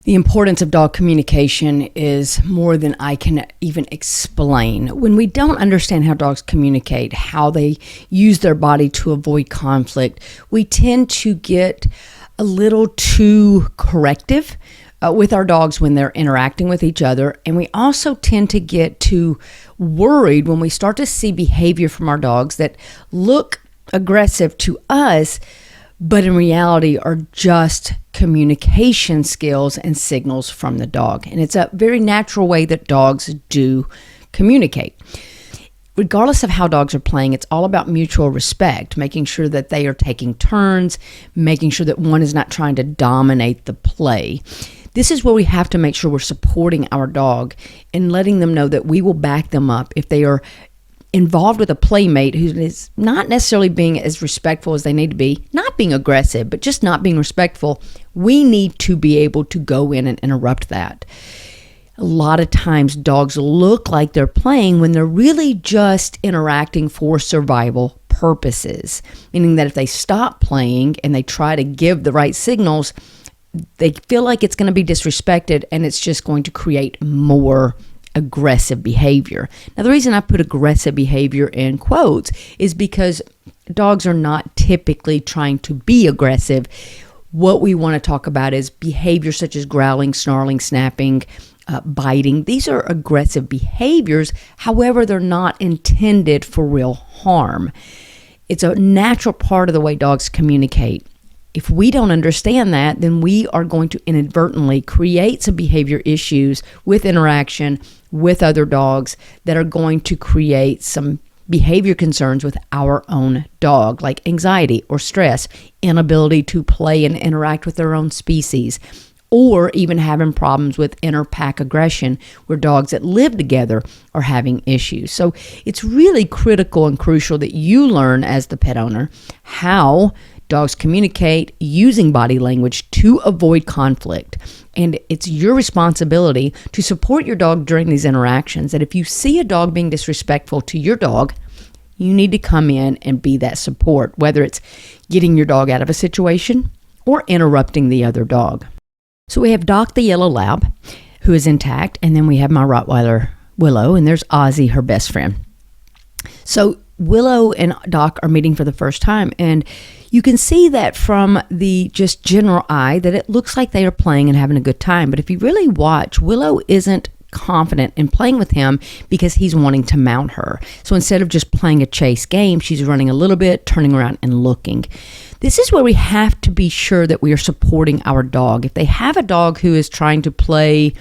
The importance of dog communication is more than I can even explain. When we don't understand how dogs communicate, how they use their body to avoid conflict, we tend to get a little too corrective with our dogs when they're interacting with each other. And we also tend to get too worried when we start to see behavior from our dogs that look aggressive to us, but in reality are just communication skills and signals from the dog. And it's a very natural way that dogs do communicate. Regardless of how dogs are playing, it's all about mutual respect, making sure that they are taking turns, making sure that one is not trying to dominate the play. This is where we have to make sure we're supporting our dog and letting them know that we will back them up if they are involved with a playmate who is not necessarily being as respectful as they need to be, not being aggressive, but just not being respectful. We need to be able to go in and interrupt that. A lot of times dogs look like they're playing when they're really just interacting for survival purposes, meaning that if they stop playing and they try to give the right signals, they feel like it's going to be disrespected and it's just going to create more aggressive behavior. Now, the reason I put aggressive behavior in quotes is because dogs are not typically trying to be aggressive. What we want to talk about is behavior such as growling, snarling, snapping, biting. These are aggressive behaviors. However, they're not intended for real harm. It's a natural part of the way dogs communicate. If we don't understand that, then we are going to inadvertently create some behavior issues with interaction with other dogs that are going to create some behavior concerns with our own dog, like anxiety or stress, inability to play and interact with their own species, or even having problems with inter-pack aggression where dogs that live together are having issues. So it's really critical and crucial that you learn as the pet owner how dogs communicate using body language to avoid conflict. And it's your responsibility to support your dog during these interactions. That if you see a dog being disrespectful to your dog, you need to come in and be that support, whether it's getting your dog out of a situation or interrupting the other dog. So we have Doc the yellow lab, who is intact, and then we have my Rottweiler Willow, and there's Ozzy, her best friend. So Willow and Doc are meeting for the first time, and you can see that from the just general eye that it looks like they are playing and having a good time. But if you really watch, Willow isn't confident in playing with him because he's wanting to mount her. So instead of just playing a chase game, she's running a little bit, turning around and looking. This is where we have to be sure that we are supporting our dog. If they have a dog who is trying to play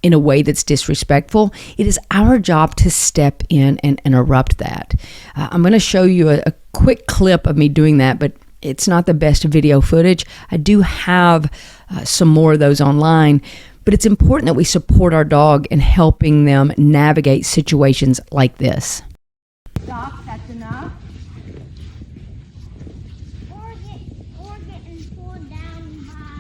in a way that's disrespectful, it is our job to step in and interrupt that. I'm going to show you a quick clip of me doing that, but it's not the best video footage. I do have some more of those online, but it's important that we support our dog in helping them navigate situations like this. Doc, that's enough. Or getting pulled down by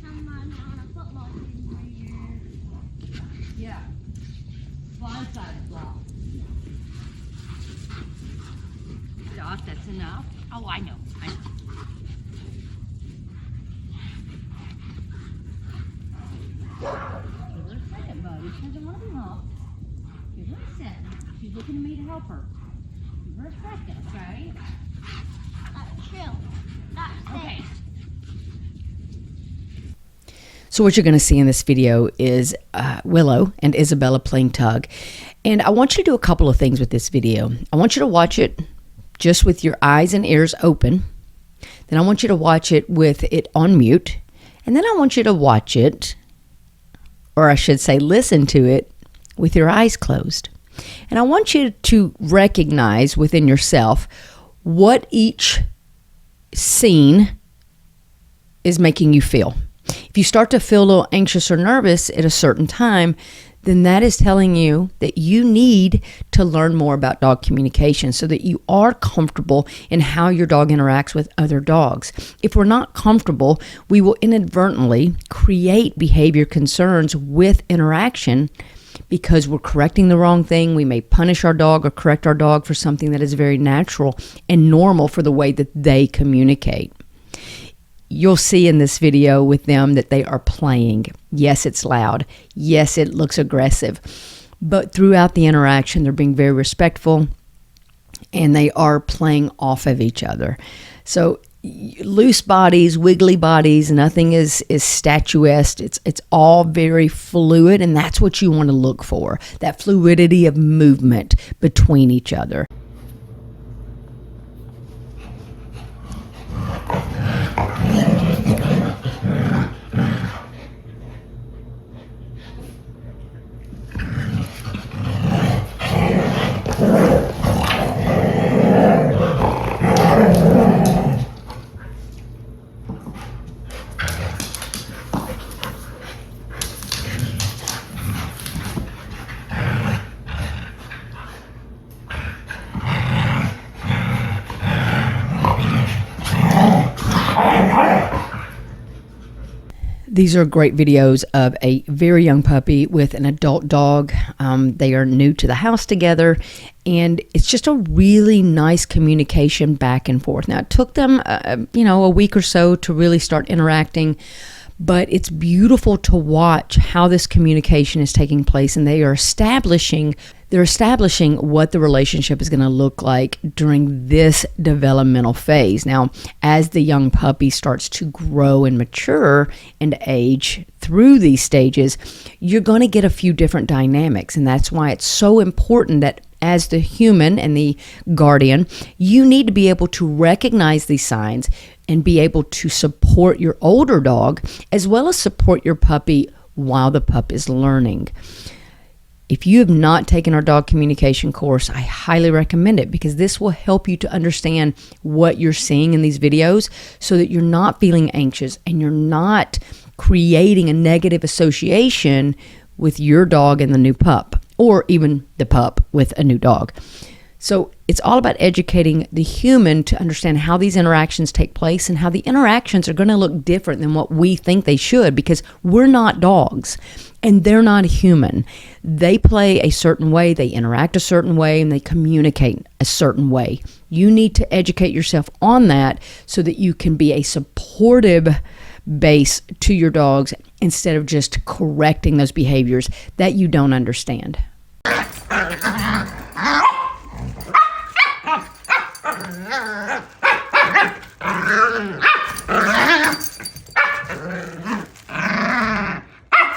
someone on a football team. Yeah. Blindside block. Doc, that's enough. Oh, I know. Give her a second, buddy. She doesn't want to be helped. Give her a second. She's looking to me to help her. Give her a second, okay? That's true. That's okay. So what you're going to see in this video is Willow and Isabella playing tug. And I want you to do a couple of things with this video. I want you to watch it just with your eyes and ears open. Then I want you to watch it with it on mute. And then I want you to watch it, or I should say listen to it, with your eyes closed. And I want you to recognize within yourself what each scene is making you feel. If you start to feel a little anxious or nervous at a certain time, then that is telling you that you need to learn more about dog communication so that you are comfortable in how your dog interacts with other dogs. If we're not comfortable, we will inadvertently create behavior concerns with interaction because we're correcting the wrong thing. We may punish our dog or correct our dog for something that is very natural and normal for the way that they communicate. you'll see in this video with them that they are playing. Yes, it's loud. Yes, it looks aggressive. But throughout the interaction, they're being very respectful and they are playing off of each other. So loose bodies, wiggly bodies, nothing is statuesque. It's all very fluid, and that's what you want to look for, that fluidity of movement between each other. These are great videos of a very young puppy with an adult dog. They are new to the house together, and it's just a really nice communication back and forth. Now, it took them, a week or so to really start interacting, but it's beautiful to watch how this communication is taking place, and they're establishing what the relationship is going to look like during this developmental phase. Now, as the young puppy starts to grow and mature and age through these stages, you're going to get a few different dynamics, and that's why it's so important that as the human and the guardian, you need to be able to recognize these signs and be able to support your older dog as well as support your puppy while the pup is learning. If you have not taken our dog communication course, I highly recommend it, because this will help you to understand what you're seeing in these videos so that you're not feeling anxious and you're not creating a negative association with your dog and the new pup, or even the pup with a new dog. So it's all about educating the human to understand how these interactions take place and how the interactions are going to look different than what we think they should, because we're not dogs and they're not human. They play a certain way, they interact a certain way, and they communicate a certain way. You need to educate yourself on that so that you can be a supportive base to your dogs instead of just correcting those behaviors that you don't understand.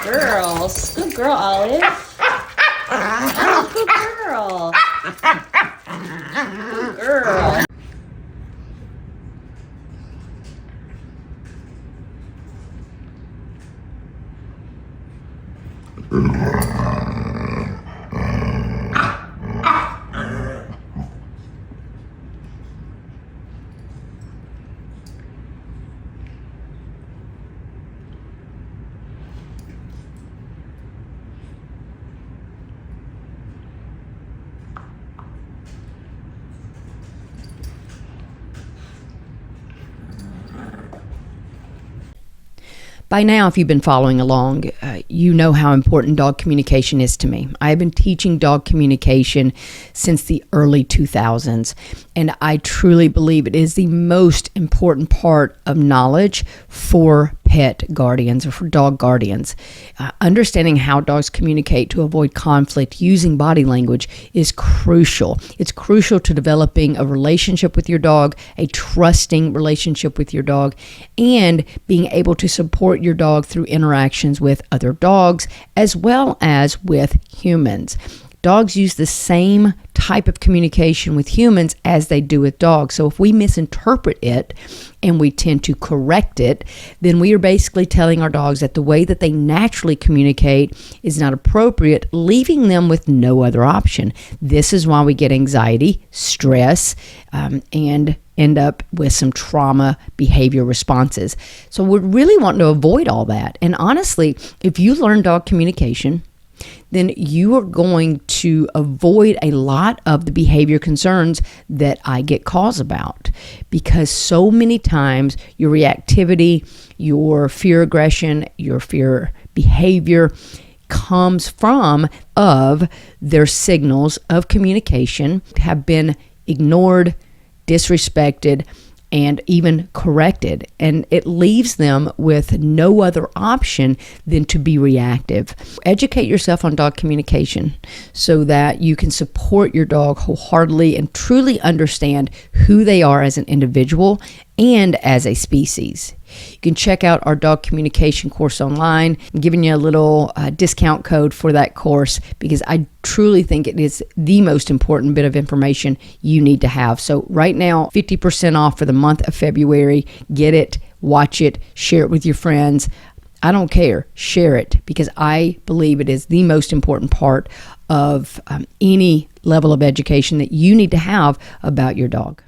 Girls. Good girl, Olive. Oh, good girl. Good girl. By now, if you've been following along, you know how important dog communication is to me. I have been teaching dog communication since the early 2000s, and I truly believe it is the most important part of knowledge for pet guardians or for dog guardians. Understanding how dogs communicate to avoid conflict using body language is crucial. It's crucial to developing a relationship with your dog, a trusting relationship with your dog, and being able to support your dog through interactions with other dogs as well as with humans. Dogs use the same type of communication with humans as they do with dogs. So if we misinterpret it and we tend to correct it, then we are basically telling our dogs that the way that they naturally communicate is not appropriate, leaving them with no other option. This is why we get anxiety, stress, and end up with some trauma behavior responses. So we're really wanting to avoid all that. And honestly, if you learn dog communication, then you are going to avoid a lot of the behavior concerns that I get calls about, because so many times your reactivity, your fear aggression, your fear behavior comes from their signals of communication have been ignored, disrespected, and even corrected. And it leaves them with no other option than to be reactive. Educate yourself on dog communication so that you can support your dog wholeheartedly and truly understand who they are as an individual and as a species. You can check out our dog communication course online. I'm giving you a little discount code for that course because I truly think it is the most important bit of information you need to have. So right now, 50% off for the month of February. Get it, watch it, share it with your friends. I don't care. Share it because I believe it is the most important part of any level of education that you need to have about your dog.